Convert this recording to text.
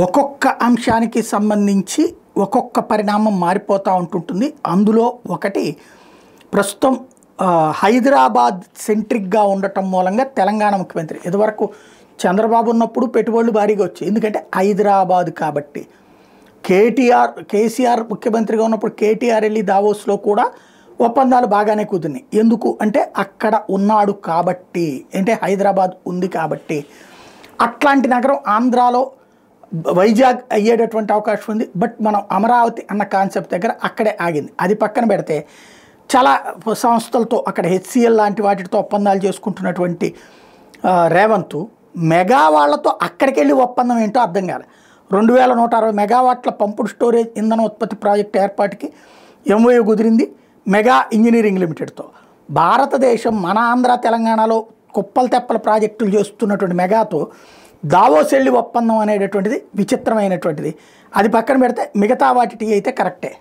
ఒక్కొక్క అంశానికి సంబంధించి ఒక్కొక్క పరిణామం మారిపోతూ ఉంటుంటుంది. అందులో ఒకటి ప్రస్తుతం హైదరాబాద్ సెంట్రిక్గా ఉండటం మూలంగా తెలంగాణ ముఖ్యమంత్రి ఇదివరకు చంద్రబాబు ఉన్నప్పుడు పెట్టుబడులు భారీగా వచ్చాయి. ఎందుకంటే హైదరాబాద్ కాబట్టి. కేసీఆర్ ముఖ్యమంత్రిగా ఉన్నప్పుడు కేటీఆర్ వెళ్ళి దావోస్లో కూడా ఒప్పందాలు బాగానే కుదిరినాయి. ఎందుకు అంటే అక్కడ ఉన్నాడు కాబట్టి, అంటే హైదరాబాద్ ఉంది కాబట్టి. అట్లాంటి నగరం ఆంధ్రాలో వైజాగ్ అయ్యేటటువంటి అవకాశం ఉంది. బట్ మనం అమరావతి అన్న కాన్సెప్ట్ దగ్గర అక్కడే ఆగింది. అది పక్కన పెడితే చాలా సంస్థలతో అక్కడ హెచ్సిఎల్ లాంటి వాటితో ఒప్పందాలు చేసుకుంటున్నటువంటి రేవంత్ మెగా వాళ్లతో అక్కడికి వెళ్ళి ఒప్పందం ఏంటో అర్థం కాదు. 2160 మెగావాట్ల పంపుడు స్టోరేజ్ ఇంధన ఉత్పత్తి ప్రాజెక్టు ఏర్పాటుకి ఎంఓయూ కుదిరింది మెగా ఇంజనీరింగ్ లిమిటెడ్తో. భారతదేశం మన ఆంధ్ర తెలంగాణలో కుప్పలు తెప్పల ప్రాజెక్టులు చేస్తున్నటువంటి మెగాతో దావోస్ వెళ్ళి ఒప్పందం అనేటటువంటిది విచిత్రమైనటువంటిది. అది పక్కన పెడితే మిగతా వాటి అయితే కరెక్టే.